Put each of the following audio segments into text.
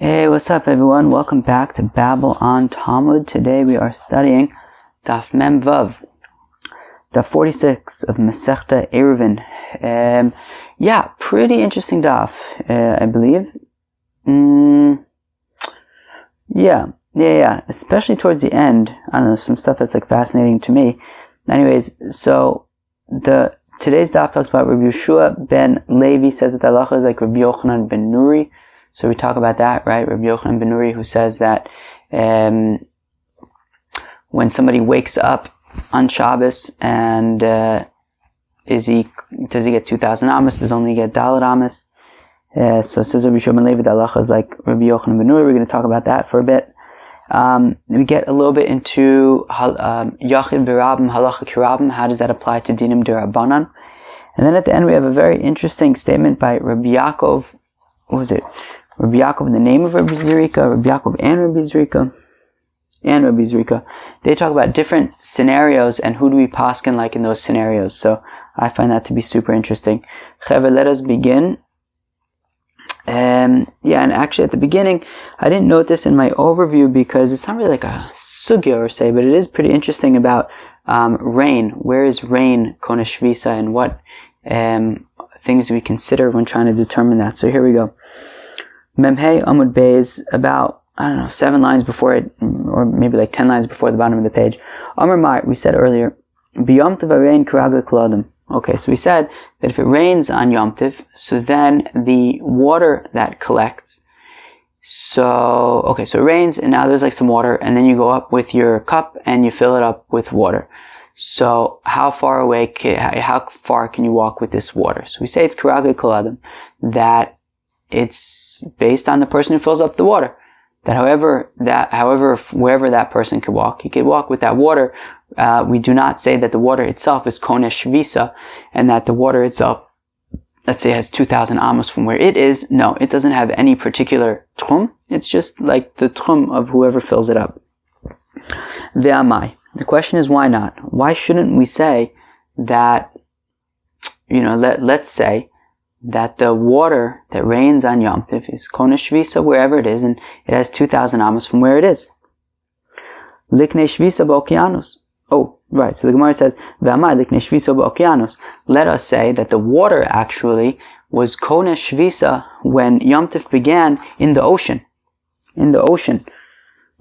Hey, what's up everyone? Welcome back to Babble on Talmud. Today we are studying Daf Mem Vav, Daf 46 of Masechta Ayruvin. Pretty interesting daf, I believe. Especially towards the end. I don't know, some stuff that's like fascinating to me. Anyways, so today's daf talks about Rabbi Yeshua ben Levi says that the halacha is like Rabbi Yochanan ben Nuri. So we talk about that, right? Rabbi Yochanan ben Nuri, who says that when somebody wakes up on Shabbos and does he get 2,000 amas? Does only get Dalet amas? So it says Rabbi Yeshua ben Levi, the halacha is like Rabbi Yochanan ben Nuri. We're going to talk about that for a bit. We get a little bit into Yachid B'Rabim, Halacha Kirabim. How does that apply to Dinim D'Rabbanan? And then at the end we have a very interesting statement by Rabbi Yaakov. What was it? Rabbi Yaakov in the name of Rabbi Zerika, Rabbi Yaakov and Rabbi Zerika. They talk about different scenarios and who do we paskin like in those scenarios. So I find that to be super interesting. Cheve, let us begin. And actually at the beginning, I didn't note this in my overview because it's not really like a sugya or say, but it is pretty interesting about rain. Where is rain, Kona Shvisa, and what things do we consider when trying to determine that? So here we go. Memhei Amud Beis, about, 7 lines before it, or maybe like 10 lines before the bottom of the page. Amar Mar, we said earlier, B'Yom Tov Harein Karagel Kol Adam. Okay, so we said that if it rains on Yom Tov, so then the water that collects, so it rains and now there's like some water, and then you go up with your cup and you fill it up with water. So how far can you walk with this water? So we say it's Karagel Kol Adam, that it's based on the person who fills up the water. That however, wherever that person could walk, he could walk with that water. We do not say that the water itself is Konesh Visa, and that the water itself, let's say, has 2,000 amos from where it is. No, it doesn't have any particular tchum. It's just like the tchum of whoever fills it up. Ve'amai. The question is, why not? Why shouldn't we say that, let's say that the water that rains on Yom Tov is Konesh Shvisa wherever it is, and it has 2,000 amos from where it is. Liknei Shvisa ba'okeanos. Oh, right. So the Gemara says, V'amai liknei Shvisa ba'okeanos. Let us say that the water actually was Konesh Shvisa when Yom Tov began in the ocean.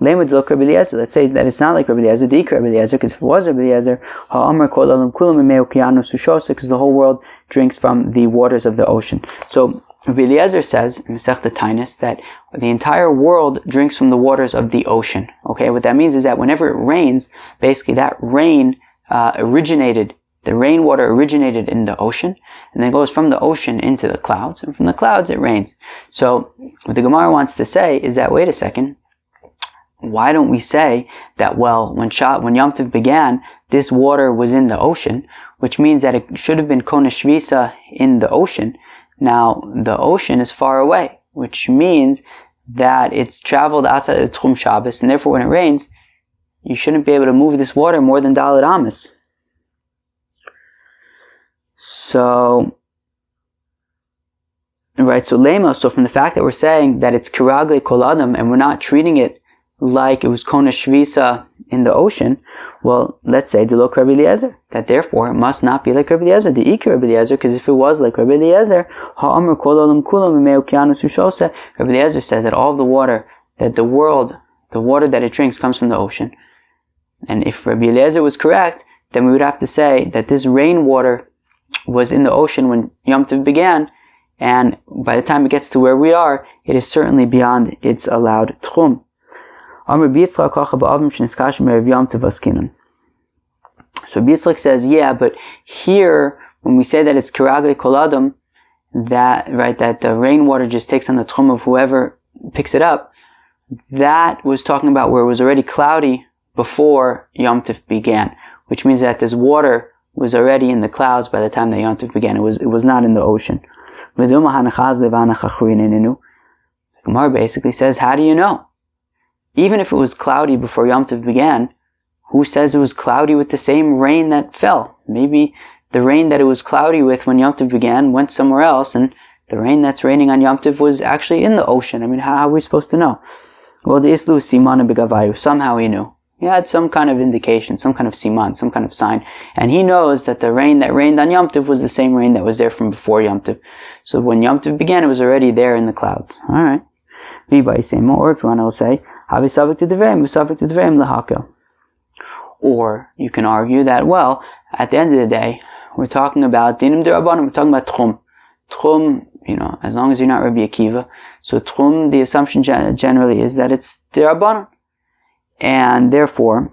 Let's say that it's not like Rabbi Eliezer, the Rabbi Eliezer, because if it was Rabbi Eliezer, because the whole world drinks from the waters of the ocean. So Rabbi Eliezer says in Masechta Tainis that the entire world drinks from the waters of the ocean. Okay, what that means is that whenever it rains, basically that rain the rainwater originated in the ocean, and then goes from the ocean into the clouds, and from the clouds it rains. So what the Gemara wants to say is that, wait a second, why don't we say that, well, when Yom Tov began, this water was in the ocean, which means that it should have been Konesh Shvisa in the ocean. Now, the ocean is far away, which means that it's traveled outside of the Tchum Shabbos, and therefore when it rains, you shouldn't be able to move this water more than Dalet Amas. So Lema, so from the fact that we're saying that it's Kiragle Kol Adam, and we're not treating it like it was Konesh Shvisa in the ocean, well, let's say Delok Rabbi Eliezer, that therefore it must not be like Rabbi Eliezer, the Ikar Rabbi Eliezer, because if it was like Rabbi Eliezer, Ha'amr Kol Olam Kulam V'mei Okeanos Ushose, Rabbi Eliezer says that all the water, that the water that it drinks comes from the ocean. And if Rabbi Eliezer was correct, then we would have to say that this rainwater was in the ocean when Yom Tov began, and by the time it gets to where we are, it is certainly beyond its allowed tchum. So Yitzchak says, but here, when we say that it's Kiragle Kol Adam, that the rainwater just takes on the tchum of whoever picks it up, that was talking about where it was already cloudy before Yom Tov began, which means that this water was already in the clouds by the time that Yom Tov began. It was not in the ocean. The Gemara basically says, how do you know? Even if it was cloudy before Yom Tov began, who says it was cloudy with the same rain that fell? Maybe the rain that it was cloudy with when Yom Tov began went somewhere else, and The rain that's raining on Yom Tov was actually in the ocean. I mean, how are we supposed to know? Well, the Islu Simana Begavayu, somehow he knew. He had some kind of indication, some kind of siman, some kind of sign. And he knows that the rain that rained on Yom Tov was the same rain that was there from before Yom Tov. So when Yom Tov began, it was already there in the clouds. Alright. Or if you want to say, or you can argue that, well, at the end of the day, we're talking about Dinim D'Rabbanan, we're talking about Tchum. Tchum, as long as you're not Rabbi Akiva. So Tchum, the assumption generally is that it's D'Rabbanan. And therefore,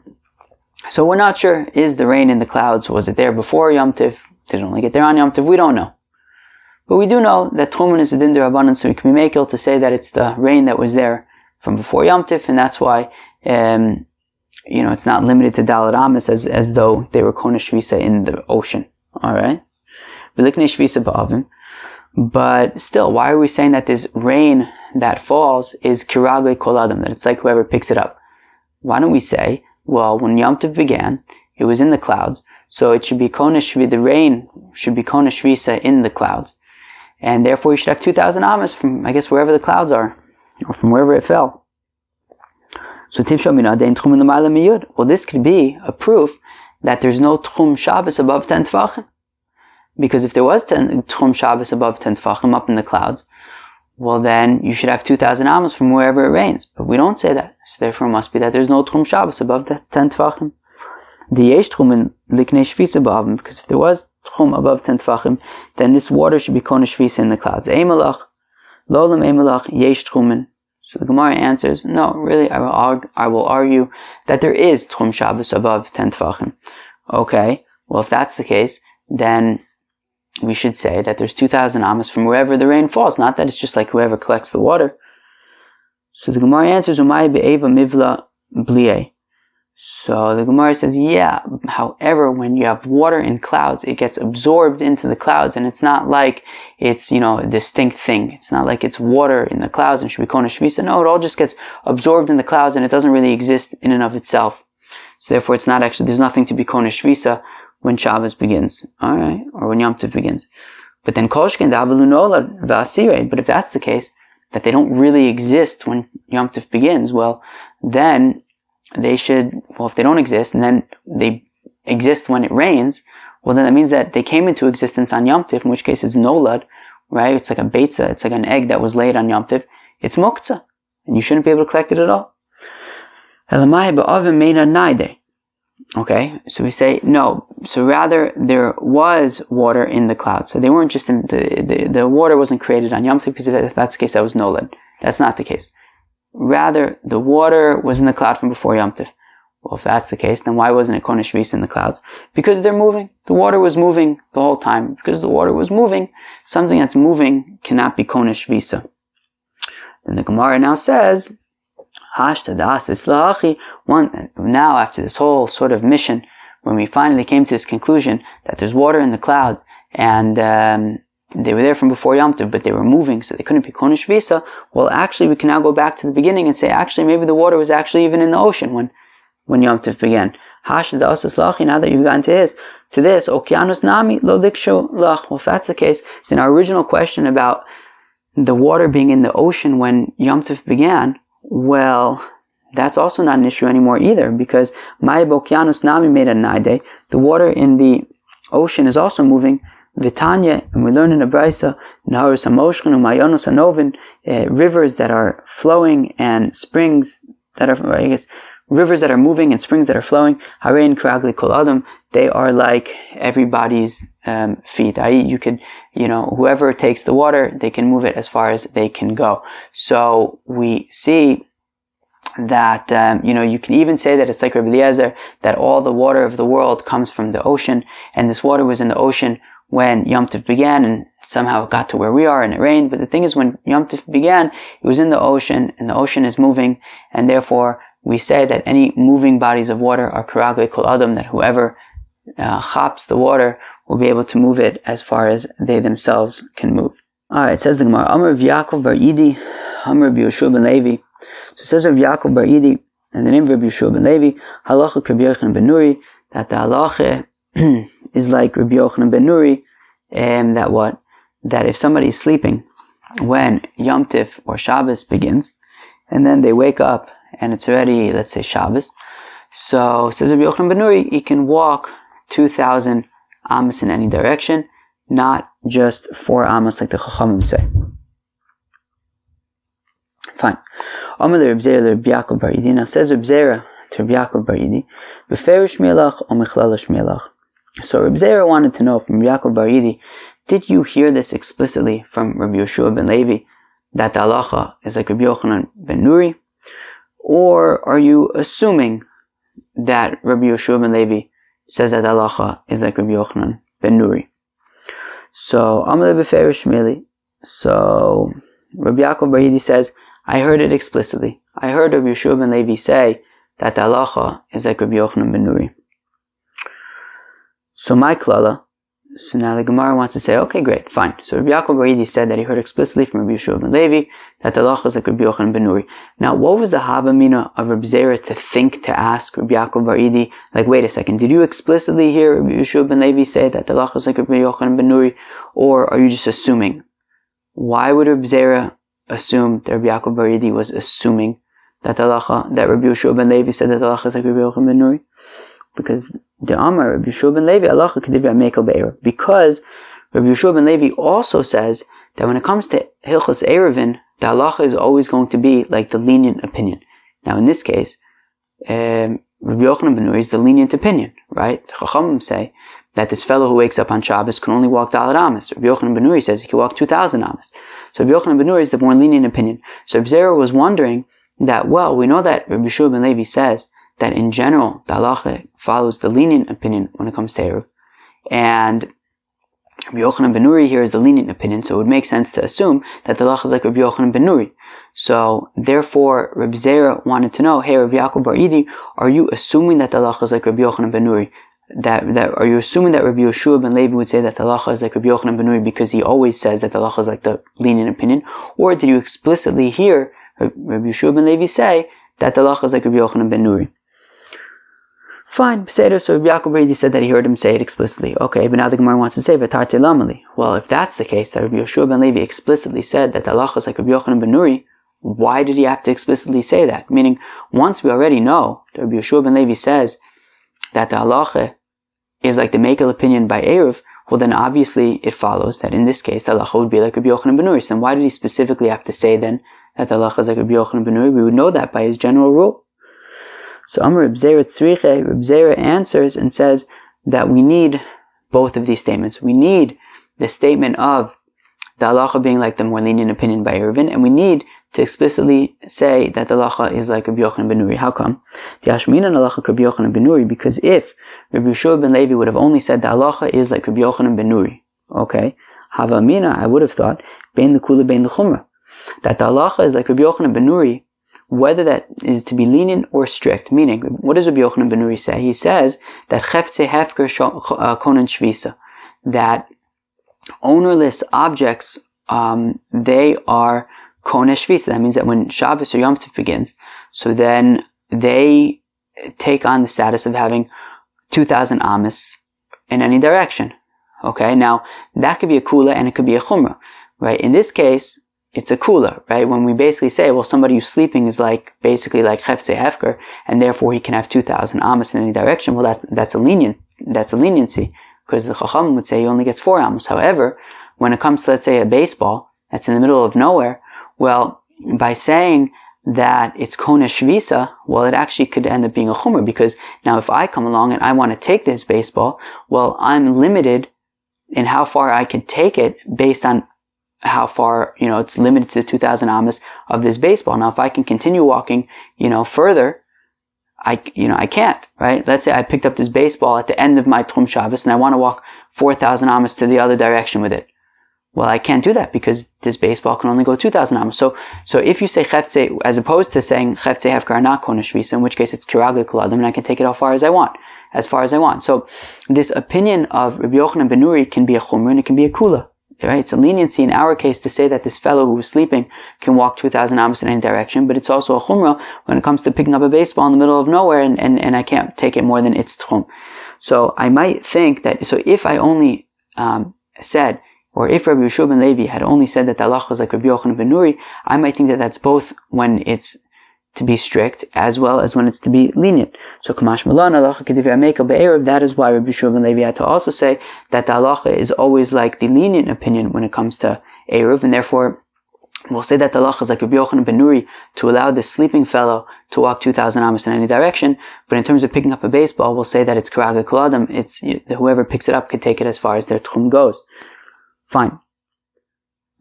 so we're not sure, is the rain in the clouds, was it there before Yom Tov? Did it only get there on Yom Tov? We don't know. But we do know that Tchumen is a din d'Rabbanan, so we can be makel to say that it's the rain that was there from before Yom Tov, and that's why, it's not limited to Dalet Amis as though they were Kona Shvisa in the ocean. Alright? But still, why are we saying that this rain that falls is Kiragle Kol Adam, that it's like whoever picks it up? Why don't we say, well, when Yom Tov began, it was in the clouds, so it should be Kona Shvi, the rain should be Kona Shvisa in the clouds. And therefore you should have 2,000 amas from, I guess, wherever the clouds are, or from wherever it fell. So well, this could be a proof that there's no Tchum Shabbos above 10 Tfachim. Because if there was Tchum Shabbos above 10 Tfachim up in the clouds, well then you should have 2,000 amas from wherever it rains. But we don't say that. So therefore it must be that there's no Tchum Shabbos above the 10 Tfachim. The Yesh Tchumen Liknei Shvisa B'Avim, because if there was Tchum above 10 Tfachim, then this water should be Kona Shvisa in the clouds. Eimelach, Lolam Eimelach, Yesh Tchumen. So the Gemara answers, no, really, I will argue that there is Tchum Shabbos above 10 Tfachim. Okay, well if that's the case, then we should say that there's 2,000 amas from wherever the rain falls, not that it's just like whoever collects the water. So the Gemara answers, Umay be'eva mivla bli'eh. So the Gemara says, yeah, however, when you have water in clouds, it gets absorbed into the clouds, and it's not like it's, a distinct thing. It's not like it's water in the clouds and should be Kona Shvisa. No, it all just gets absorbed in the clouds, and it doesn't really exist in and of itself. So therefore, it's not actually, there's nothing to be Kona Shvisa when Shabbos begins, alright, or when Yom Tov begins. But then Kolshkin Da'avalu Nolad V'asirei, but if that's the case, that they don't really exist when Yom Tov begins, well, then they should, if they don't exist, and then they exist when it rains, well then that means that they came into existence on Yom Tov, in which case it's nolad, right? It's like a beitza, it's like an egg that was laid on Yom Tov. It's muktzah, and you shouldn't be able to collect it at all. Okay, so we say, no, so rather there was water in the clouds. So they weren't just in, the water wasn't created on Yom Tov, because if that's the case, that was nolad. That's not the case. Rather, the water was in the cloud from before Yom Tov. Well, if that's the case, then why wasn't it Kona Shvisa in the clouds? Because they're moving. The water was moving the whole time. Because the water was moving, something that's moving cannot be Kona Shvisa. Then the Gemara now says, now after this whole sort of mission, when we finally came to this conclusion that there's water in the clouds, and they were there from before Yom Tov, but they were moving, so they couldn't be Kona Shvisa. Well, actually, we can now go back to the beginning and say, actually, maybe the water was actually even in the ocean when Yom Tov began. Now that you've gotten to this, Okeanos Nami lo liksho lach. Well, if that's the case, then our original question about the water being in the ocean when Yom Tov began, well, that's also not an issue anymore either, because Ma'ib Okeanos Nami made a naide. The water in the ocean is also moving. Vitanya, and we learn in the Braisa, Naharus HaMoshchen Umayonos HaNovin, rivers that are flowing and springs that are, rivers that are moving and springs that are flowing, Harein Kragli Kol Adam, they are like everybody's feet. You could, whoever takes the water, they can move it as far as they can go. So we see that, you can even say that it's like Rabbi Eliezer, that all the water of the world comes from the ocean, and this water was in the ocean when Yom Tov began, and somehow it got to where we are and it rained. But the thing is, when Yom Tov began, it was in the ocean, and the ocean is moving, and therefore we say that any moving bodies of water are Karagle Kol Adam, that whoever chaps the water will be able to move it as far as they themselves can move. Alright, it says the Gemara, Amar Rav Yaakov bar Idi, Amar Rabbi Yehoshua ben Levi. So it says Rav Yaakov bar Idi, and the name of Rabbi Yehoshua ben Levi, Halacha Rabbi Yochanan ben Nuri, that the halacha is like Rabbi Yochanan ben Nuri, that what? that if somebody's sleeping when Yom Tif or Shabbos begins, and then they wake up and it's already, let's say, Shabbos, so says Rabbi Yochanan ben Nuri, he can walk 2,000 amos in any direction, not just 4 amos like the Chachamim say. Fine. Amar le Reb Zera le Reb Yaakov bar Yidi. Now says Reb Zera to Reb Yaakov bar Yidi, beferish mielach or mechlalash mielach. So Reb Zera wanted to know from Reb Yaakov bar Yidi, did you hear this explicitly from Rabbi Yeshua ben Levi, that the halacha is like Rabbi Yochanan ben Nuri? Or are you assuming that Rabbi Yeshua ben Levi says that the halacha is like Rabbi Yochanan ben Nuri? So Amar le beferish mieli. So Rabbi Yaakov bar Yidi says, I heard it explicitly. I heard Rabbi Yeshua ben Levi say that the halacha is like Rabbi Yochanan ben Nuri. So my klala, so now the Gemara wants to say, okay, great, fine. So Rabbi Yaakov bar Yidi said that he heard explicitly from Rabbi Yeshua ben Levi that the halacha is like Rabbi Yochanan ben Nuri. Now, what was the havamina of Rabbi Zera to think to ask Rabbi Yaakov bar Yidi, like, wait a second, did you explicitly hear Rabbi Yeshua ben Levi say that the halacha is like Rabbi Yochanan ben Nuri, or are you just assuming? Why would Rabbi Zera assume that Rabbi Yaakov bar Yidi was assuming that the halacha, that Rabbi Yeshua ben Levi said that the halacha is like Rabbi Yochanan ben Nuri? Because the Amar Rabbi Yeshua ben Levi halacha kedivya mekel be'er. Because Rabbi Yeshua ben Levi also says that when it comes to Hilchos Ayruvin, the halacha is always going to be like the lenient opinion. Now in this case, Rabbi Yochanan ben Nuri is the lenient opinion, right? The Chachamim say that this fellow who wakes up on Shabbos can only walk Daled Amos. Rabbi Yochanan ben Nuri says he can walk 2,000 Amos. So Rabbi Yochanan ben Nuri is the more lenient opinion. So Rabbi Zera was wondering that, well, we know that Rabbi Yeshua ben Levi says that in general, the halacha follows the lenient opinion when it comes to Eruv. And Rabbi Yochanan ben Nuri here is the lenient opinion, so it would make sense to assume that the halacha is like Rabbi Yochanan ben Nuri. So, therefore, Rabbi Zera wanted to know, hey, Rabbi Yaakov bar Yidi, are you assuming that the halacha is like Rabbi Yochanan ben Nuri? Are you assuming that Rabbi Yeshua ben Levi would say that the halacha is like Rabbi Yochanan ben Nuri because he always says that the halacha is like the lenient opinion? Or did you explicitly hear Rabbi Yeshua ben Levi say that the halacha is like Rabbi Yochanan ben Nuri? Fine, so Rabbi Yaakov bar Yidi said that he heard him say it explicitly. Okay, but now the Gemara wants to say, V'tarte lamali. Well, if that's the case, that Rabbi Yeshua ben Levi explicitly said that the halacha is like Rabbi Yochanan ben Nuri, why did he have to explicitly say that? Meaning, once we already know that Rabbi Yeshua ben Levi says that the halacha is like the Mekel opinion by Eruv, well then obviously it follows that in this case the halacha would be like Rabbi Yochanan ben Nuri. So then why did he specifically have to say then that the halacha is like Rabbi Yochanan ben Nuri? We would know that by his general rule. So Amar Reb Zera Tzriche, Reb Zera answers and says that we need both of these statements. We need the statement of the halacha being like the more lenient opinion by Ayruvin, and we need to explicitly say that the halacha is like Rabbi Yochanan ben Nuri. How come? The Hashminan halacha Rabbi Yochanan ben Nuri, because if Rabbi Yeshua ben Levi would have only said the halacha is like Rabbi Yochanan ben Nuri, okay, Havamina, I would have thought, bein l'kula bein l'chumra, that the halacha is like Rabbi Yochanan ben Nuri, whether that is to be lenient or strict. Meaning, what does Rabbi Yochanan ben Nuri say? He says that chefze hefker konan shvisa, that ownerless objects, they are konan shvisa. That means that when Shabbos or Yom Tov begins, so then they take on the status of having 2,000 amas in any direction. Okay, now that could be a kula and it could be a chumrah, right? In this case, it's a kula, right? When we basically say, well, somebody who's sleeping is like, basically like chefze hefker, and therefore he can have 2,000 amas in any direction. Well, that's a leniency, because the Chacham would say he only gets 4 amas. However, when it comes to, let's say, a baseball that's in the middle of nowhere, well, by saying that it's kona shvisa, well, it actually could end up being a chumrah, because now if I come along and I want to take this baseball, well, I'm limited in how far I can take it based on how far, it's limited to 2,000 amas of this baseball. Now, if I can continue walking, further, I can't, right? Let's say I picked up this baseball at the end of my Tchum Shabbos and I want to walk 4,000 amas to the other direction with it. Well, I can't do that because this baseball can only go 2,000 amas. So if you say chefze, as opposed to saying chefze hefkar not kona shvisa, in which case it's kiragli kol adam, and I can take it as far as I want. So this opinion of Rabbi Yochanan ben Nuri can be a chumrah and it can be a kula. Right? It's a leniency in our case to say that this fellow who was sleeping can walk 2,000 amas in any direction, but it's also a chumrah when it comes to picking up a baseball in the middle of nowhere and I can't take it more than its tchum. So I might think that, so if I only said Or if Rabbi Yehoshua ben Levi had only said that the halacha is like Rabbi Yochanan ben Nuri, I might think that that's both when it's to be strict as well as when it's to be lenient. So Kamash Malan halacha kedivrei Mekel be'erev, that is why Rabbi Yehoshua ben Levi had to also say that the halacha is always like the lenient opinion when it comes to Erev, and therefore we'll say that the halacha is like Rabbi Yochanan ben Nuri to allow the sleeping fellow to walk 2,000 amos in any direction, but in terms of picking up a baseball, we'll say that it's Karag Koladam, it's whoever picks it up could take it as far as their tchum goes. Fine.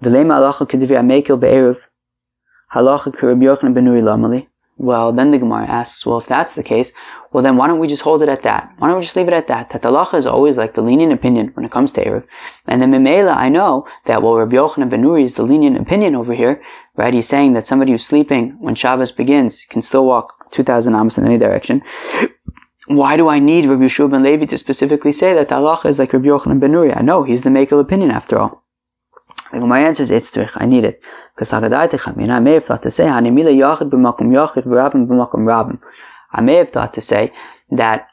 V'lema halacha kedivrei Mekel be'erev halacha k'Rabbi Yochanan ben Nuri lamali. Well, then the Gemara asks, well, if that's the case, well then why don't we just hold it at that? Why don't we just leave it at that? That the halacha is always like the lenient opinion when it comes to Erev. And then Memela, I know that, well, Rabbi Yochanan ben Nuri is the lenient opinion over here, right? He's saying that somebody who's sleeping when Shabbos begins can still walk 2,000 amos in any direction. Why do I need Rabbi Yehoshua ben Levi to specifically say that the halacha is like Rabbi Yochanan ben Nuri? I know he's the Mekel opinion after all. My answer is Itzrich, I need it. Because I may have thought to say I may have thought to say that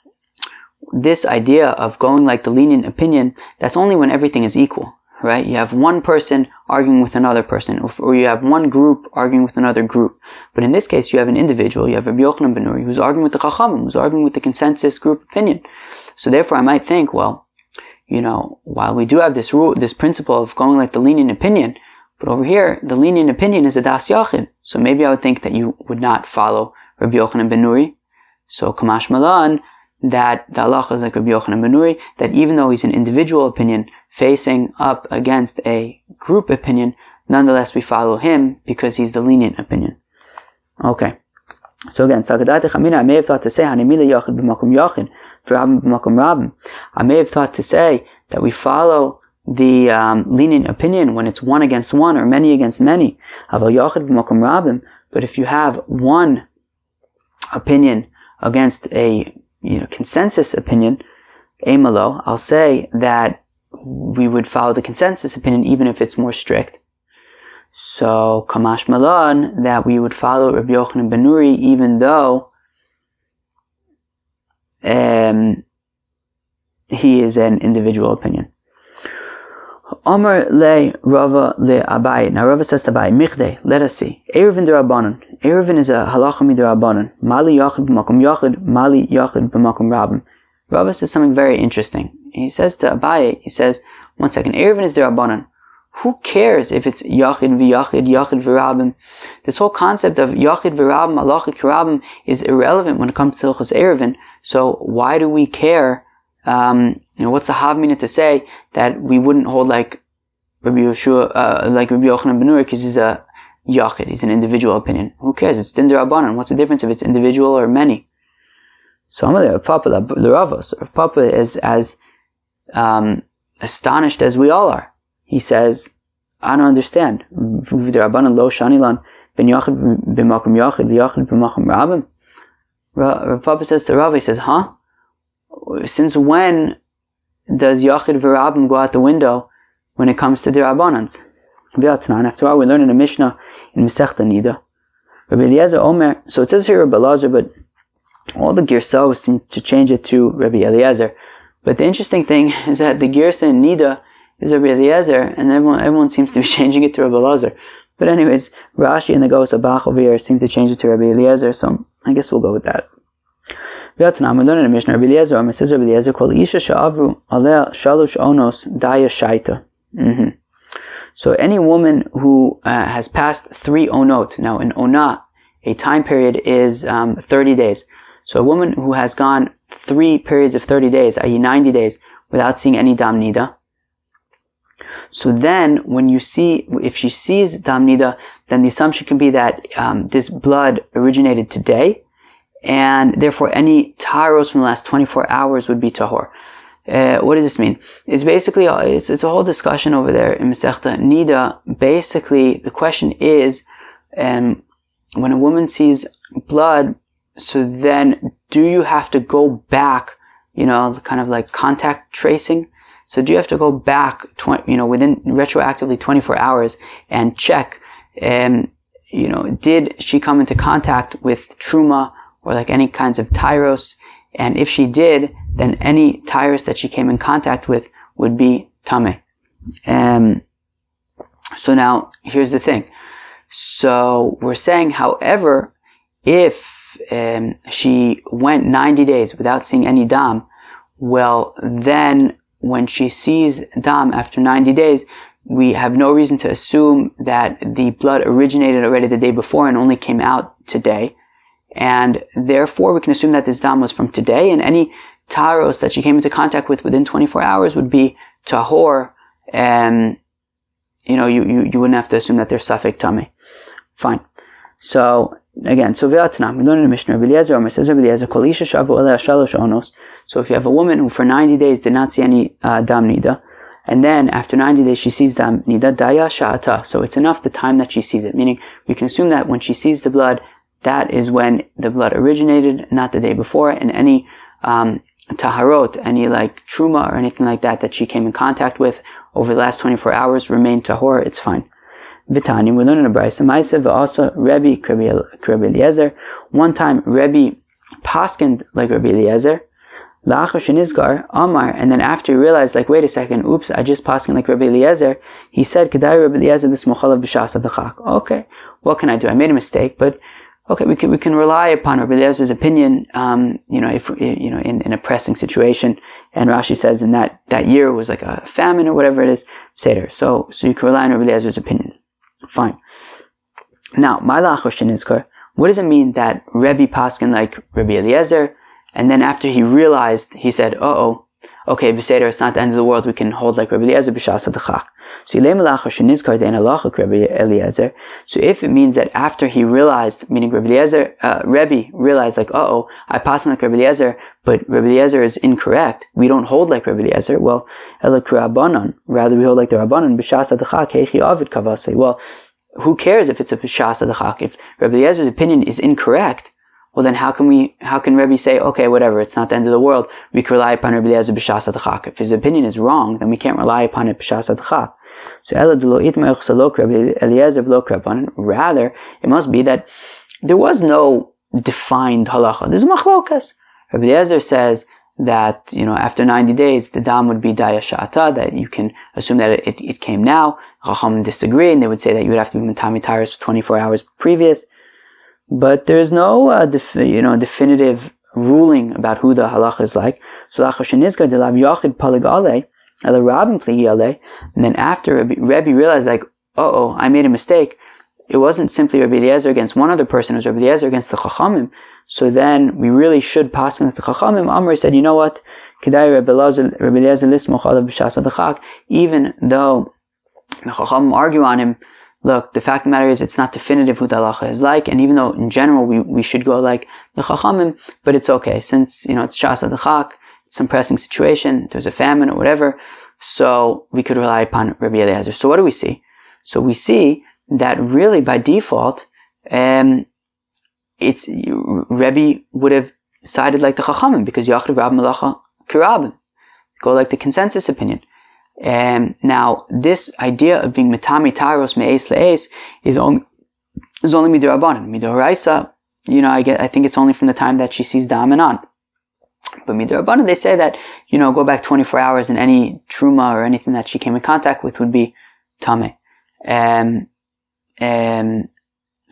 this idea of going like the lenient opinion, that's only when everything is equal, right? You have one person arguing with another person, or you have one group arguing with another group. But in this case, you have an individual, you have Rabbi Yochanan ben Nuri, who's arguing with the Chachamim, who's arguing with the consensus group opinion. So therefore I might think, well, while we do have this rule, this principle of going like the lenient opinion, but over here, the lenient opinion is a das yachid. So maybe I would think that you would not follow Rabbi Yochanan ben Nuri. So Kamash Malan, that the halacha is like Rabbi Yochanan ben Nuri, that even though he's an individual opinion facing up against a group opinion, nonetheless we follow him because he's the lenient opinion. Okay. So again, I may have thought to say, I may have thought to say that we follow the lenient opinion when it's one against one or many against many. But if you have one opinion against a consensus opinion, I'll say that we would follow the consensus opinion even if it's more strict. So Kamash Malan, that we would follow Rabbi Yochanan ben Nuri even though he is an individual opinion. Amar le Rava le Abai. Now Rava says to Abai, Michdei, let us see. Ayruvin derabanan. Ayruvin is a halacha miderabanan. Mali yachid b'makom yachid, mali yachid b'makom rabim. Rava says something very interesting. He says to Abai, he says, one second, Ayruvin is derabanan. Who cares if it's yachid v'yachid, yachid v'rabim? This whole concept of yachid v'rabim, halachic v'rabim is irrelevant when it comes to Hilchos Ayruvin. So why do we care? What's the havmina to say that we wouldn't hold like Rabbi Yehoshua, like Rabbi Yochanan ben Nuri, because he's a yachid, he's an individual opinion. Who cares? It's din derabanan. What's the difference if it's individual or many? So I'm there. Papa is as astonished as we all are. He says, I don't understand. Papa says to Rav, he says, huh? Since when does Yachid v'Rabim go out the window when it comes to Dirabanans? After all, we learn in the Mishnah in Masechta Nida. Rabbi Eliezer Omer, so it says here Rabbi Elazar, but all the Girsah seem to change it to Rabbi Eliezer. But the interesting thing is that the Girsa in Nida is Rabbi Eliezer, and everyone seems to be changing it to Rabbi Elazar. But anyways, Rashi and the Gos Abach over here seem to change it to Rabbi Eliezer, so I guess we'll go with that. We learn in the Mishnah, Rabbi Eliezer, says Rabbi Eliezer, Kol Isha Sha'avru Aleh Shalosh Onos Daya Shaita. So any woman who has passed 3 onot, now an ona, a time period is 30 days. So a woman who has gone 3 periods of 30 days, i.e. 90 days, without seeing any dam nida. So then, if she sees dam nida, then the assumption can be that this blood originated today, and therefore any taharos from the last 24 hours would be tahor. What does this mean? It's basically, it's a whole discussion over there in Masechta Nida. Basically, the question is, when a woman sees blood, so then do you have to go back, kind of like contact tracing? So do you have to go back, within retroactively 24 hours and check, did she come into contact with truma or like any kinds of tyros? And if she did, then any tyros that she came in contact with would be tameh. So now, here's the thing. So we're saying, however, if she went 90 days without seeing any dam, well, then when she sees dam after 90 days, we have no reason to assume that the blood originated already the day before and only came out today. And therefore, we can assume that this dam was from today, and any taros that she came into contact with within 24 hours would be tahor, and you wouldn't have to assume that they're safek tameh. Fine. So again, we learn in the Mishnah, Rabbi Eliezer says, Rabbi Eliezer, Kol isha shavu aleh shalosh onos. So if you have a woman who for 90 days did not see any dam nida, and then after 90 days she sees dam nida, daya sha'ata. So it's enough the time that she sees it. Meaning, we can assume that when she sees the blood, that is when the blood originated, not the day before, and any taharot, any like truma or anything like that she came in contact with over the last 24 hours remain tahor, it's fine. Vitani, we learn in a brayso, Ma'aseh v'asa Rebbe Rabbi Eliezer. One time, Rebbe paskened like Rabbi Eliezer, la'achar shenizgar Amar, and then after he realized, like, wait a second, oops, I just paskened like Rabbi Eliezer, he said, Kedai Rabbi Eliezer l'smochalav b'shas adachak. Okay, what can I do? I made a mistake, but okay, we can rely upon Rabbi Eliezer's opinion, if in a pressing situation. And Rashi says in that year was like a famine or whatever it is, Seder. So you can rely on Rabbi Eliezer's opinion. Fine. Now, what does it mean that Rebbe paskin like Rabbi Eliezer, and then after he realized, he said, okay, Beseder, it's not the end of the world, we can hold like Rabbi Eliezer b'shas hadachak. So if it means that after he realized, meaning Rebbe realized like, I pass on like Rabbi Eliezer, but Rabbi Eliezer is incorrect, we don't hold like Rabbi Eliezer, well, rather we hold like the Rabbanon, b'shas hadachak, heichi avid kavase. Well, who cares if it's a b'shas hadachak? If Rabbi Eliezer's opinion is incorrect, well then how can Rebbe say, okay, whatever, it's not the end of the world, we can rely upon Rabbi Eliezer b'shas hadachak. If his opinion is wrong, then we can't rely upon it b'shas hadachak. So rather, it must be that there was no defined halacha. There's machlokas. Rabbi Eliezer says that, after 90 days, the dam would be daya sha'ata, that you can assume that it came now. Chacham disagree, and they would say that you would have to be matami tyrus for 24 hours previous. But there's no, definitive ruling about who the halacha is like. So lachar shenizkar de lav yachid palig alei, and then after Rebbe realized, like, I made a mistake, it wasn't simply Rabbi Eliezer against one other person, it was Rabbi Eliezer against the Chachamim. So then we really should pass on the Chachamim. Amr said, you know what? Even though the Chachamim argue on him, look, the fact of the matter is it's not definitive who the halacha is like, and even though in general we should go like the Chachamim, but it's okay, since, it's Shas Adachak, some pressing situation, there's a famine or whatever, so we could rely upon Rabbi Eliezer. So what do we see? So we see that really by default, Rebbe would have sided like the Chachamim, because Yachid Rab Malacha Kirabim, go like the consensus opinion. Now, this idea of being Matami Taros Me'es Le'es is only Midorabanan. Midoraisa, I think it's only from the time that she sees Dam and on. But Midorabanan, they say that, go back 24 hours and any truma or anything that she came in contact with would be Tameh.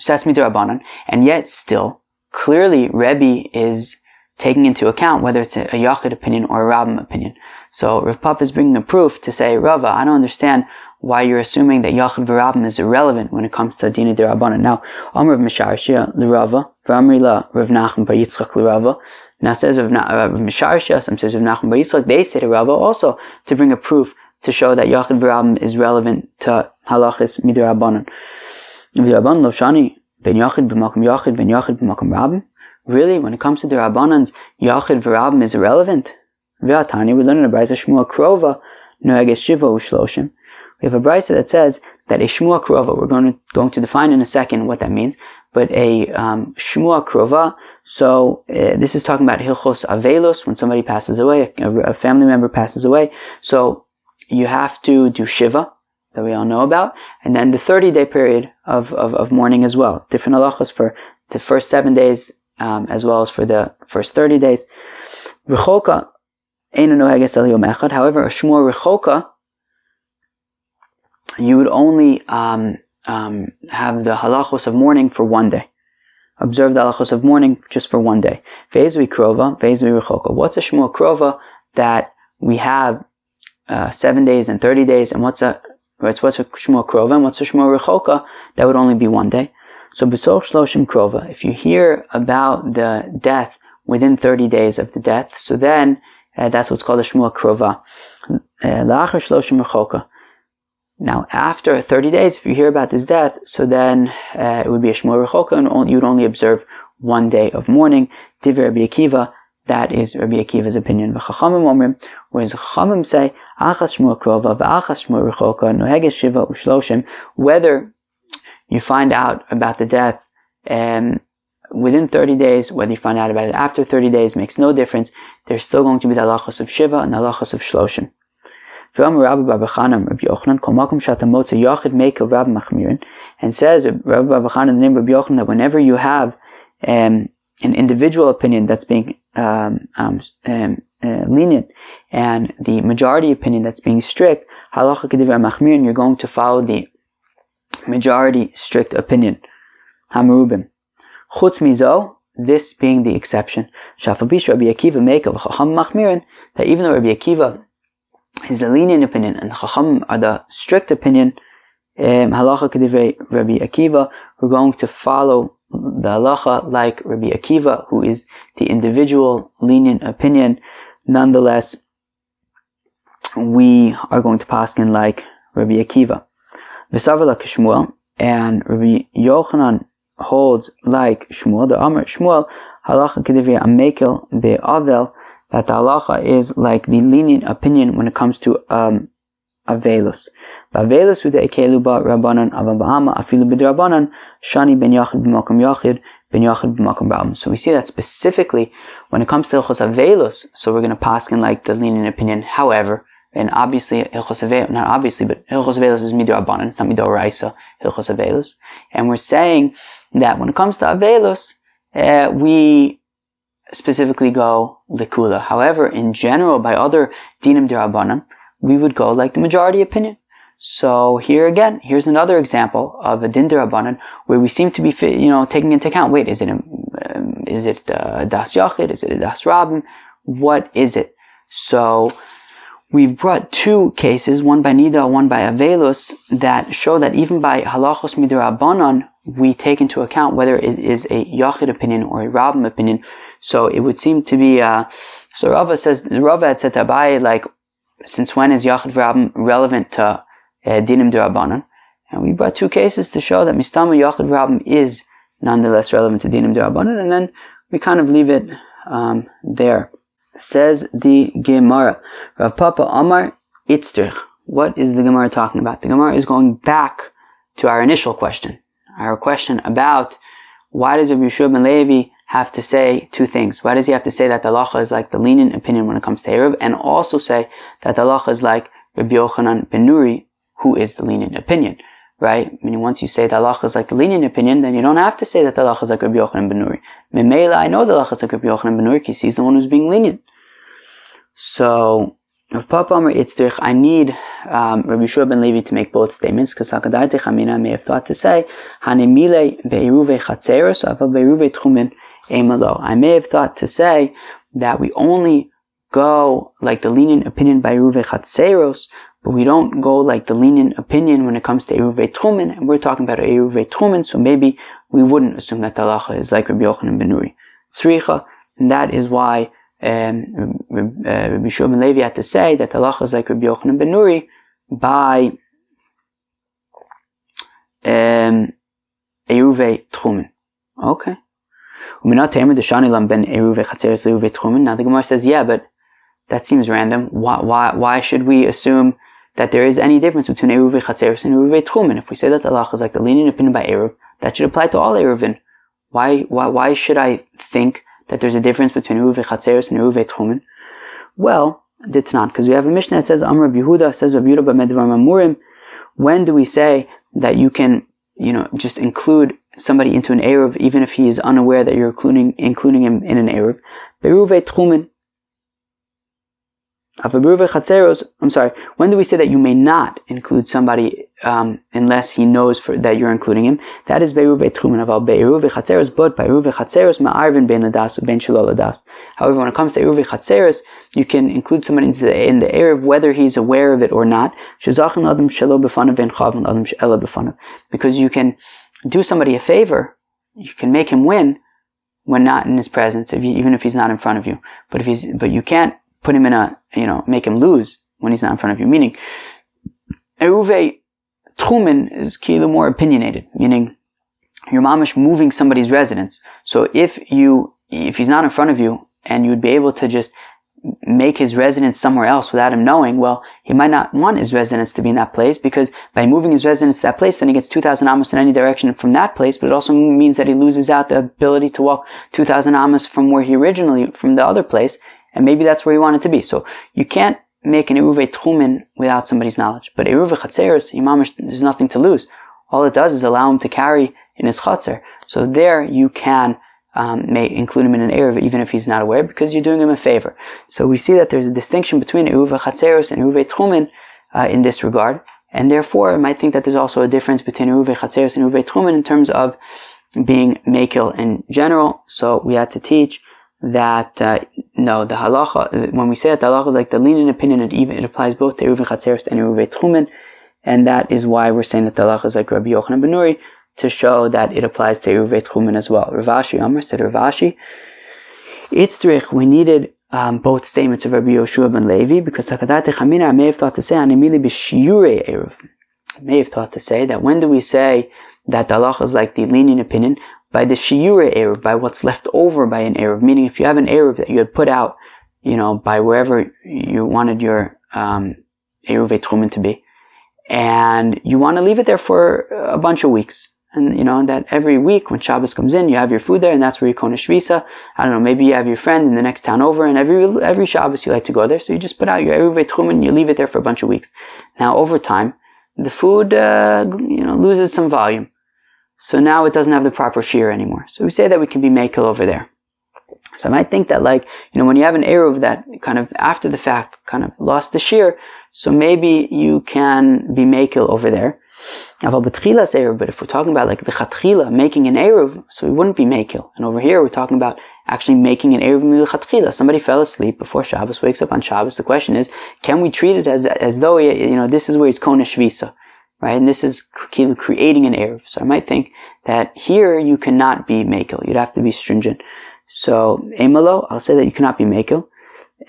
So that's Midorabanan. And yet still, clearly Rebbe is taking into account whether it's a Yachid opinion or a Rabbim opinion. So Rav Papa is bringing a proof to say, Rava, I don't understand why you're assuming that Yachid v'Rabbim is irrelevant when it comes to Adina d'Rabbanan. Now, Amr of Misharshia l'Rava, v'Amri la Rav Nachman bar Yitzchak l'Rava. Now says Rav Misharshia, some says Rav Nachman bar Yitzchak, they say to Rava also to bring a proof to show that Yachid v'Rabbim is relevant to halachis midrabbanan. Midrabbanan lo shani ben Yachid b'makom Yachid ben Yachid b'makom Rabbim. Really, when it comes to the Rabbanans, Yachid v'Rabbim is irrelevant. V'atani, we learn in a brayso Shmua Krova noeges shiva u'shloshim. We have a brayso that says that a Shmua Krova, we're going to define in a second what that means, but a Shmua Krova, so this is talking about Hilchos Avelos, when somebody passes away, a family member passes away, so you have to do Shiva, that we all know about, and then the 30-day period of mourning as well. Different halachos for the first 7 days, as well as for the first 30 days. Rechoka, however, a Shmua Rechoka you would only have the halachos of mourning for one day. Observe the halachos of mourning just for one day. Ve'ezui krova, ve'ezui rechoka. What's a shmua krova that we have 7 days and 30 days, and what's a shmua krova, and what's a shmua rechoka that would only be one day? So b'soch shloshim krova, if you hear about the death within 30 days of the death, so then that's what's called a shmua krova. La'achar shloshim rechoka. Now, after 30 days, if you hear about this death, so then it would be a shmua rechoka, and you would only observe 1 day of mourning. Divrei Rabbi Akiva, that is Rabbi Akiva's opinion. V'chachamim omrim, whereas chachamim say, achas shmua krova, v'achas shmua rechoka, noheges shiva u'shloshim, whether you find out about the death within 30 days, whether you find out about it after 30 days, makes no difference. There's still going to be the halachos of shiva and the halachos of shloshim. And says Rabbi Babachanan, the name of Rabbi Yochanan, that whenever you have an individual opinion that's being lenient and the majority opinion that's being strict, you're going to follow the majority strict opinion. This being the exception, that even though Rabbi Akiva is the lenient opinion and the Chachamim are the strict opinion, halacha k'divrei Rabbi Akiva, we're going to follow the halacha like Rabbi Akiva, who is the individual lenient opinion. Nonetheless, we are going to paskin like Rabbi Akiva. V'savala k'Shmuel, and Rabbi Yochanan holds like Shmuel, the Amar Shmuel, halacha k'divrei Amekel be'avel, that the halacha is like the lenient opinion when it comes to avelus. Avelus u'de'ekelu ba rabbanan avavahama afilu b'drabanan shani ben yachid b'makom yachid ben yachid b'makom b'am. So we see that specifically when it comes to hilchos avelus, so we're going to paskin like the lenient opinion. However, and obviously hilchos avelus, not obviously, but hilchos avelus is midrabanan, it's not midoraisa hilchos avelus, and we're saying that when it comes to avelus, we specifically go likula. However, in general, by other dinim d'Rabbanan, we would go like the majority opinion. So here again, here's another example of a din d'Rabbanan where we seem to be, taking into account. Wait, is it das yachid? Is it a das rabbin? What is it? So we've brought two cases, one by nida, one by avelus, that show that even by halachos midrabanan, we take into account whether it is a yachid opinion or a rabbin opinion. So it would seem to be, so Rava had said to Abaye, like, since when is yachid rabbin relevant to dinim d'Rabbanan? And we brought two cases to show that mistama yachid rabbin is nonetheless relevant to dinim d'Rabbanan, and then we kind of leave it there. Says the Gemara, Rav Papa Amar Itzrich. What is the Gemara talking about? The Gemara is going back to our initial question. Our question about why does Rabbi Yeshua ben Levi have to say two things? Why does he have to say that the halacha is like the lenient opinion when it comes to Eruv, and also say that the halacha is like Rabbi Yochanan ben Nuri, who is the lenient opinion, right? Meaning once you say the halacha is like the lenient opinion, then you don't have to say that the halacha is like Rabbi Yochanan ben Nuri. Memela, I know the halacha is like Rabbi Yochanan ben Nuri because he's the one who's being lenient. So, Rav Papa Amar Itzrich, I need Rabbi Yeshua ben Levi to make both statements, because Hakadartei Chamina may have thought to say, Hanemile be'eruve chatzeros, ava be'eruve tchumin emalo. I may have thought to say that we only go like the lenient opinion by eruve chatzeros, but we don't go like the lenient opinion when it comes to eruve tchumin, and we're talking about eruve tchumin, so maybe we wouldn't assume that the halacha is like Rabbi Yochanan ben Nuri. Tzricha, and that is why Rabbi Yeshua ben Levi had to say that the halacha is like Rabbi Yochanan ben Nuri by eruve tchumin. Okay. Now the Gemara says, yeah, but that seems random. Why should we assume that there is any difference between eruve chatzeros and eruve tchumin? If we say that the halacha is like the lenient opinion by eruv, that should apply to all eruvin. Why should I think that there's a difference between eruve chatzeros and eruve tchumin? Well, it's not, because we have a Mishnah that says Amar Rabbi Yehuda, says Rabbi Yehuda b'medvar mamurim. When do we say that you can, just include somebody into an eruv even if he is unaware that you're including him in an eruv? Eruve tchumin. I'm sorry, when do we say that you may not include somebody unless he knows that you're including him? That is Be'eruv Truman of Be'eruv Chatzeros, but Be'eruv Chatzeros ma'arvin ben ladas ben shelo ladas. However, when it comes to Eruv Chatzeros, you can include somebody in the Eruv whether he's aware of it or not. Because you can do somebody a favor, you can make him win when not in his presence, even if he's not in front of you. But you can't put him in make him lose when he's not in front of you. Meaning, Eruv Truman is more opinionated, meaning you're mamish moving somebody's residence. So if he's not in front of you and you would be able to just make his residence somewhere else without him knowing, well, he might not want his residence to be in that place, because by moving his residence to that place, then he gets 2,000 amos in any direction from that place, but it also means that he loses out the ability to walk 2,000 amos from where he originally, from the other place, and maybe that's where he wanted to be. So you can't make an Eruv Truman without somebody's knowledge. But Eruv Chatzeros, there's nothing to lose. All it does is allow him to carry in his Chatzer. So there you can include him in an Eruv even if he's not aware, because you're doing him a favor. So we see that there's a distinction between Eruv Chatzeros and Eruv Truman in this regard, and therefore I might think that there's also a difference between Eruv Chatzeros and Eruv Truman in terms of being Mekil in general. So we had to teach that no, the halacha, when we say that the halacha is like the lenient opinion, it applies both to Eruv Chatzeros and Eruv Truman, and that is why we're saying that the halacha is like Rabbi Yochanan ben Nuri, to show that it applies to Eruv Truman as well. Rav Ashi Amar said, Rav Ashi, Itzrich, we needed both statements of Rabbi Yoshua ben Levi, because Hakadat Chamina, I may have thought to say, Animili b'shiurei Eruv. I may have thought to say that when do we say that the halacha is like the lenient opinion? By the shiurei Eruv, by what's left over by an Eruv. Meaning if you have an Eruv that you had put out, by wherever you wanted your Eruv Truman to be, and you want to leave it there for a bunch of weeks. And that every week when Shabbos comes in, you have your food there, and that's where you kona shvisa. I don't know, maybe you have your friend in the next town over, and every Shabbos you like to go there, so you just put out your Eruv Truman and you leave it there for a bunch of weeks. Now over time, the food loses some volume. So now it doesn't have the proper shear anymore. So we say that we can be Mekil over there. So I might think that when you have an Eruv that kind of after the fact kind of lost the shear, so maybe you can be Mekil over there. But if we're talking about like the Chatchila, making an Eruv, so we wouldn't be Mekil. And over here we're talking about actually making an Eruv the Chatchila. Somebody fell asleep before Shabbos, wakes up on Shabbos. The question is, can we treat it as though this is where he's Kona Shvisa? Right, and this is creating an Eruv. So I might think that here you cannot be Mekil. You'd have to be stringent. So Emalo, I'll say that you cannot be Mekil.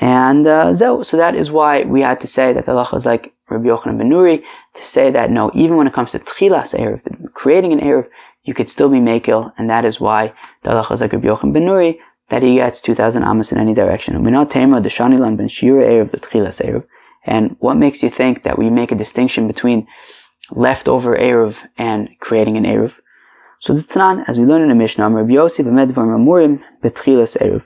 And so that is why we had to say that the halacha is like Rabbi Yochanan ben Nuri, to say that no, even when it comes to Tchilas Eruv, creating an Eruv, you could still be Mekil, and that is why the halacha is like Rabbi Yochanan ben Nuri, that he gets 2,000 amos in any direction. And what makes you think that we make a distinction between leftover Eruv and creating an Eruv? So the Tanan, as we learn in the Mishnah, Rabbi Yossi b'medvar mamurim betchilas Eruv.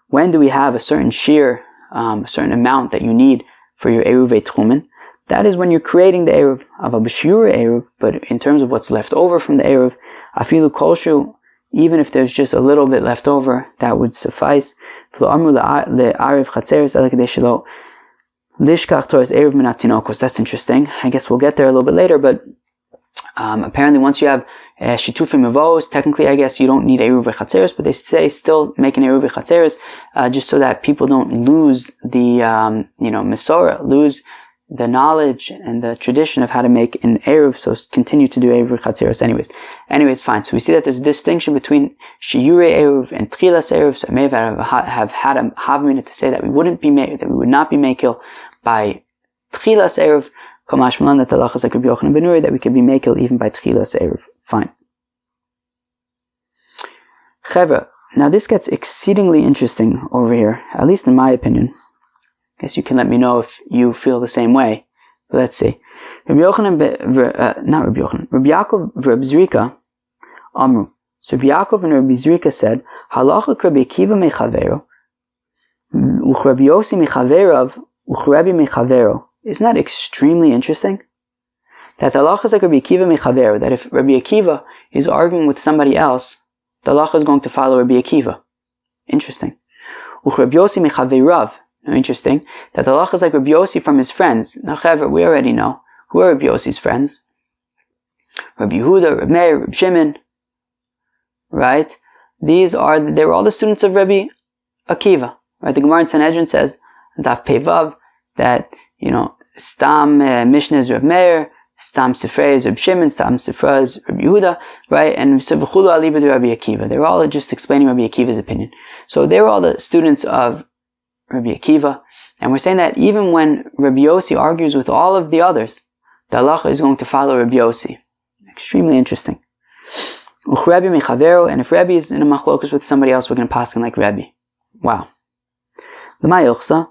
When do we have a certain shear, a certain amount that you need for your Eruv Truman? That is when you're creating the Eruv of a b'shiur Eruv, but in terms of what's left over from the Eruv, afilu kolshu, even if there's just a little bit left over, that would suffice. That's interesting. I guess we'll get there a little bit later, but apparently once you have shitufim avos, technically I guess you don't need Eruv Chatzeros, but they say still make an Eruv Chatzeros, just so that people don't lose the Mesorah, lose the knowledge and the tradition of how to make an Eruv, so continue to do Eruv Chatzeros anyways, fine. So we see that there's a distinction between Shiurei Eruv and Tchilas Eruv. So I may have had a Havamina to say that we would not be Mekil by Tchilas Eruv, Kamash Malan, that the halacha is like Rabbi Yochanan ben Nuri, that we can be Mekil even by Tchilas Eruv. Fine. Chevra, now this gets exceedingly interesting over here, at least in my opinion. I guess you can let me know if you feel the same way. But let's see. Rabbi Yaakov Rabbi Zrika Amru. So Rabbi Yaakov and Rabbi Zrika said, Halacha Rabbi Akiva mechavero, Rabbi Yossi mechaverav, Rabbi mechavero. Isn't that extremely interesting? That the halacha is like Rabbi Akiva mechavero, that if Rabbi Akiva is arguing with somebody else, the halacha is going to follow Rabbi Akiva. Interesting. Rabbi Yossi mechaverav. Interesting. That the halacha is like Rabbi Yossi from his friends. Now, Chaver, we already know. Who are Rabbi Yossi's friends? Rabbi Yehuda, Rabbi Meir, Rabbi Shimon. Right? They were all the students of Rabbi Akiva. Right? The Gemara in Sanhedrin says, Daf Pevav, that, Stam Mishnah is Rabbi Meir, Stam Sifrei is Rabbi Shimon, Stam Sifra is Rabbi Yehuda, right? And V'chulu Aliba de Rabbi Akiva. They were all just explaining Rabbi Akiva's opinion. So they were all the students of Rabbi Akiva. And we're saying that even when Rabbi Yossi argues with all of the others, the halacha is going to follow Rabbi Yossi. Extremely interesting. Uchrebi mechavero, and if Rebbe is in a machlokus with somebody else, we're going to pass him like Rebbe. Wow. L'mayilchsa.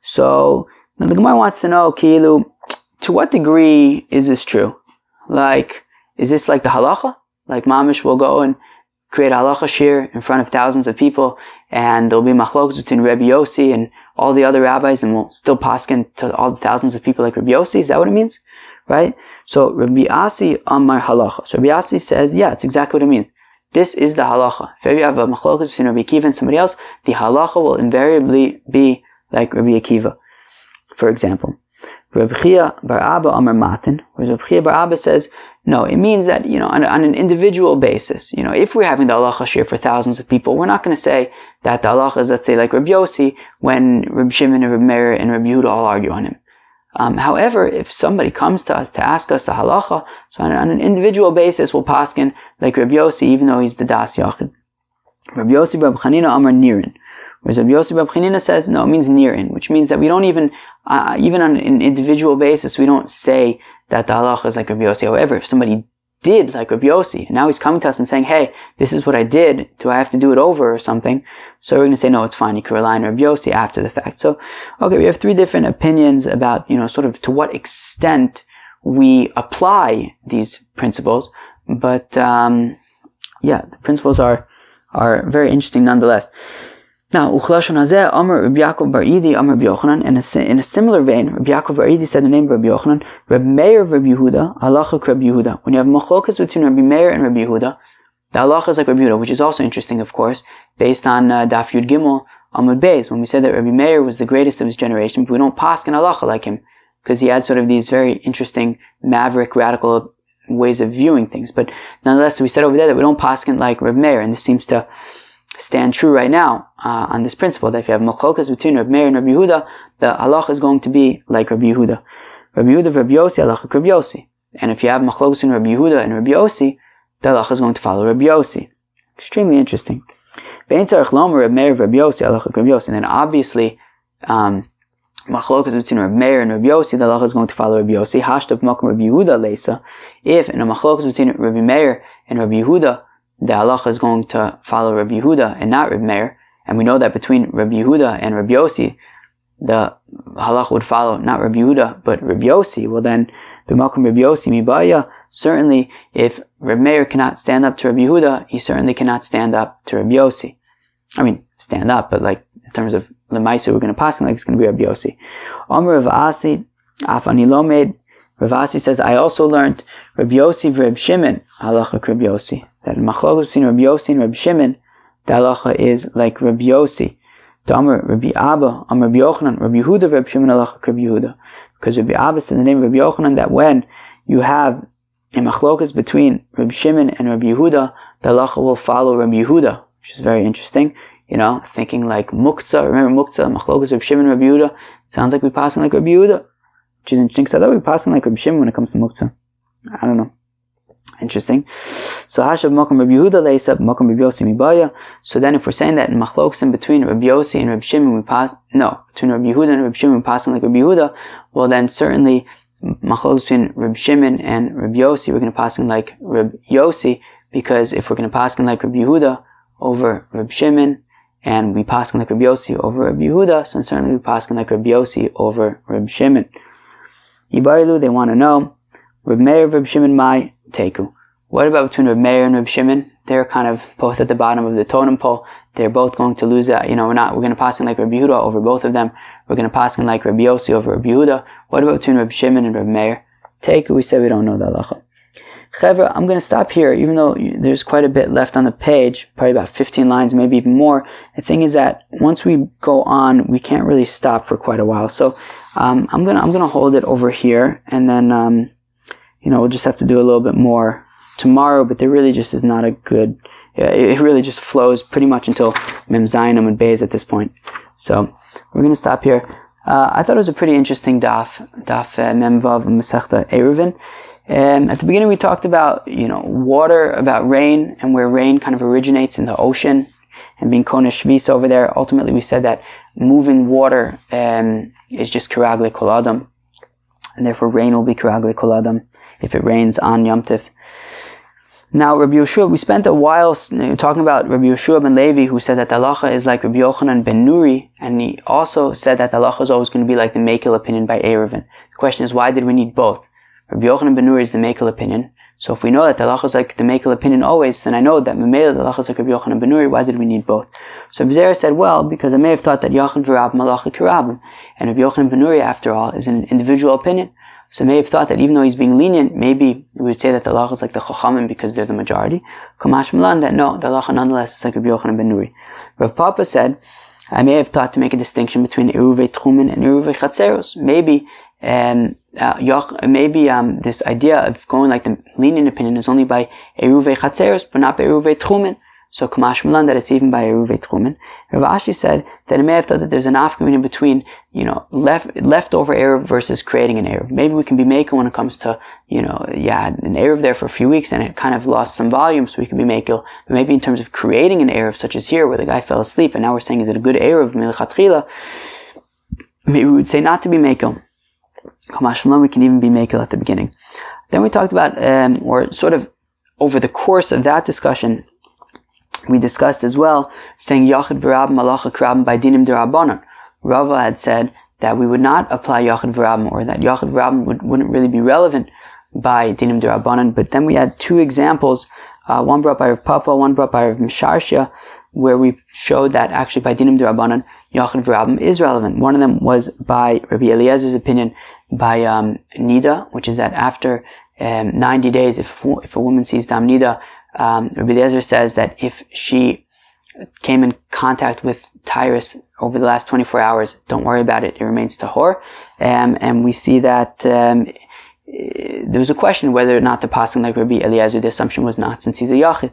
So, now the Gemara wants to know, Kilu, to what degree is this true? Like, is this like the halacha? Like Mamish will go and create a halacha shir in front of thousands of people, and there'll be machlokus between Rabbi Yossi and all the other rabbis, and we'll still paskin to all the thousands of people like Rabbi Yossi? Is that what it means? Right? So Rabbi Asi Amar halacha. So Rabbi Asi says, yeah, it's exactly what it means. This is the halacha. If you have a machlokus between Rabbi Akiva and somebody else, the halacha will invariably be like Rabbi Akiva. For example, Rabbi Chia bar Abba Amar Matin, whereas Rabbi Chia bar Abba says, no, it means that, on an individual basis, if we're having the halacha shir for thousands of people, we're not going to say that the halacha is, let's say, like Rabbi Yossi, when Rabbi Shimon and Rabbi Meir and Rabbi Yehuda all argue on him. However, if somebody comes to us to ask us a halacha, so on an individual basis, we'll paskin like Rabbi Yossi, even though he's the das yachid. Rabbi Yossi bar Chanina Amar Nirin. Whereas Rabbi Yossi bar Chanina says, no, it means Nirin, which means that we don't even on an individual basis, we don't say that the halacha is like Rabbi Yossi. However, if somebody did like Rabbi Yossi, and now he's coming to us and saying, hey, this is what I did, do I have to do it over or something? So we're going to say, no, it's fine, you can rely on Rabbi Yossi after the fact. So, okay, we have three different opinions about, sort of to what extent we apply these principles, but, the principles are very interesting nonetheless. Now, Uchlashon Hazeh, Amar Rabbi Yaakov bar Idi, Amar Rabbi Yochanan, and in a similar vein, Rabbi Yaakov bar Idi said the name of Rabbi Yochanan, Rabbi Meir Rabbi Yehuda, halacha Rabbi Yehuda. When you have machlokas between Rabbi Meir and Rabbi Yehuda, the halacha is like Rabbi Yehuda, which is also interesting, of course, based on Daf Yud Gimel Amud Beis, when we said that Rabbi Meir was the greatest of his generation, but we don't paskin halacha like him, because he had sort of these very interesting, maverick, radical ways of viewing things. But nonetheless, we said over there that we don't paskin like Rabbi Meir, and this seems to stand true right now on this principle that if you have machlokas between Rabbi Meir and Rabbi Yehuda, the halacha is going to be like Rabbi Yehuda. Rabbi Yehuda, Rabbi Yossi, halacha Rabbi Yossi. And if you have machlokas between Rabbi Yehuda and Rabbi Yossi, the halacha is going to follow Rabbi Yossi. Extremely interesting. And then obviously, machlokas between Rabbi Meir and Rabbi Yossi, the halacha is going to follow Rabbi Yossi. Hashtav makom Rabbi Yehuda leisa. If in a machlokas between Rabbi Meir and Rabbi Yehuda, the halacha is going to follow Rabbi Yehuda and not Rabbi Meir, and we know that between Rabbi Yehuda and Rabbi Yossi, the halacha would follow not Rabbi Yehuda but Rabbi Yossi. Well then, b'makom Rabbi Yossi mibaya, certainly if Rabbi Meir cannot stand up to Rabbi Yehuda, he certainly cannot stand up to Rabbi Yossi. I mean, stand up, but like in terms of lemaisa, we're going to pass him like it's going to be Rabbi Yossi. Amar Rav Asi, afani lomed. Rav Asi says, I also learned Rabbi Yossi v'Reb Shimon halacha Rabbi Yossi. That machlokas between Rabbi Yossi and Rabbi Shimon, the halacha is like Rabbi Yossi. Amar Rabbi Abba, Amar Rabbi Yochanan, Rabbi Yehuda v'Reb Shimon halacha Rabbi Yehuda. Because Rabbi Abba said in the name of Rabbi Yochanan that when you have a machlokas between Rabbi Shimon and Rabbi Yehuda, the halacha will follow Rabbi Yehuda, which is very interesting. Thinking like Muktzah. Remember Muktzah, machlokas Rabbi Shimon and Rabbi Yehuda. It sounds like we're passing like Rabbi Yehuda, which is interesting. So I thought we're passing like Rabbi Shimon when it comes to Muktzah. I don't know. Interesting. So Hashav Makom Rabbi Yehuda leisa Makom Rabbi Yossi mibaya. So then, if we're saying that in machlokas between Rabbi Yossi and Rabbi Shimon between Rabbi Yehuda and Rabbi Shimon we pass like Rabbi Yehuda, well then certainly machlokas between Rabbi Shimon and Rabbi Yossi we're going to pass like Rabbi Yossi, because if we're going to pass like Rabbi Yehuda over Rabbi Shimon and we pass like Rabbi Yossi over Rabbi Yehuda, so certainly we pass like Rabbi Yossi over Rabbi Shimon. Yibarilu, they want to know Rabbi Meir, Rabbi Shimon, Mai Teku. What about between Rabbi Meir and Rabbi Shimon? They're kind of both at the bottom of the totem pole. They're both going to lose that. We're going to pass in like Rabbi Yehuda over both of them. We're going to pass in like Rabbi Yossi over Rabbi Yehuda. What about between Rabbi Shimon and Rabbi Meir? Teku, we said we don't know the halacha. Chevra, I'm going to stop here, even though there's quite a bit left on the page, probably about 15 lines, maybe even more. The thing is that once we go on, we can't really stop for quite a while. So I'm gonna hold it over here, and then we'll just have to do a little bit more tomorrow. But there really just is not a good. It really just flows pretty much until Mem Zayin Amud Beis at this point. So we're gonna stop here. I thought it was a pretty interesting daf Mem Vav Masechta Ayruvin. At the beginning we talked about, water, about rain, and where rain kind of originates in the ocean, and being Kona Shvisa over there. Ultimately we said that moving water is just Kiragle Kol Adam, and therefore rain will be Kiragle Kol Adam if it rains on Yom Tif. Now Rabbi Yehoshua, we spent a while talking about Rabbi Yehoshua ben Levi, who said that the halacha is like Rabbi Yochanan ben Nuri, and he also said that the halacha is always going to be like the Mekel opinion by Ayruvin. The question is, why did we need both? Rabbi Yochanan ben Nuri is the Mekel opinion. So if we know that the halacha is like the Mekel opinion always, then I know that Mamela the halacha is like Rabbi Yochanan ben Nuri. Why did we need both? So Abzera said, well, because I may have thought that Yachan v'Rabim halacha kirabim, and Rabbi Yochanan ben Nuri, after all, is an individual opinion. So I may have thought that even though he's being lenient, maybe we would say that the halacha is like the Chachamim because they're the majority. Kamash Milan, that no, the halacha nonetheless is like Rabbi Yochanan ben Nuri. Rav Papa said, I may have thought to make a distinction between Eruvei Tchumen and Eruvei Chatzeros. Maybe this idea of going like the lenient opinion is only by Eruvei Chatzeros, but not by Eruvei Tchumen. So Kamash Milan, that it's even by Eruvei Tchumen. Rav Ashi said that I may have thought that there's an afkamin between, leftover Eruv versus creating an Eruv. Maybe we can be making when it comes to, an Eruv there for a few weeks and it kind of lost some volume, so we can be making. But maybe in terms of creating an Eruv, such as here, where the guy fell asleep, and now we're saying, is it a good Eruv, Milchatchila? Maybe we would say not to be making. Kamash Milan, we can even be making at the beginning. Then we talked about, or sort of over the course of that discussion, we discussed as well, saying Yachid v'Rabim halacha krabim by dinim d'Rabbanan. Rava had said that we would not apply Yachid v'Rabim, or that Yachid v'Rabim wouldn't really be relevant by dinim d'Rabbanan. But then we had two examples, one brought by Rav Papa, one brought by Rav Misharshia, where we showed that actually by dinim d'Rabbanan, Yachid v'Rabim is relevant. One of them was by Rabbi Eliezer's opinion by Nida, which is that after 90 days, if a woman sees Dam Nida, Rabbi Eliezer says that if she came in contact with Tyrus over the last 24 hours, don't worry about it, it remains tahor. And we see that there was a question whether or not to pass him like Rabbi Eliezer. The assumption was not, since he's a Yachid.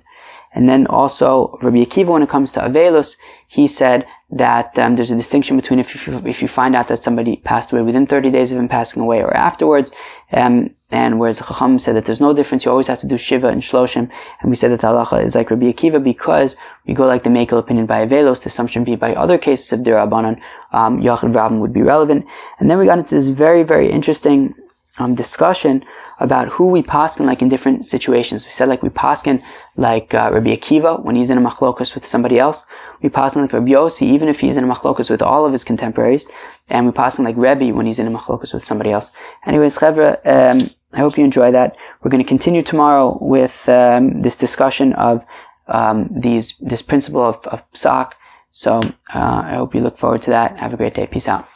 And then also Rabbi Akiva, when it comes to Avelos, he said that there's a distinction between if you find out that somebody passed away within 30 days of him passing away or afterwards, and whereas the Chacham said that there's no difference, you always have to do Shiva and Shloshim, and we said that the halacha is like Rabbi Akiva because we go like the Mekel opinion by Avelos. The assumption be by other cases of Dirabanan, Yachid v'Rabim would be relevant. And then we got into this very, very interesting discussion about who we paskin like in different situations. We said like we paskin like Rabbi Akiva when he's in a machlokus with somebody else. We paskin like Rabbi Yossi even if he's in a machlokus with all of his contemporaries. And we paskin like Rebbe when he's in a machlokus with somebody else. Anyways, Chevra, I hope you enjoy that. We're going to continue tomorrow with this discussion of this principle of psak. So I hope you look forward to that. Have a great day. Peace out.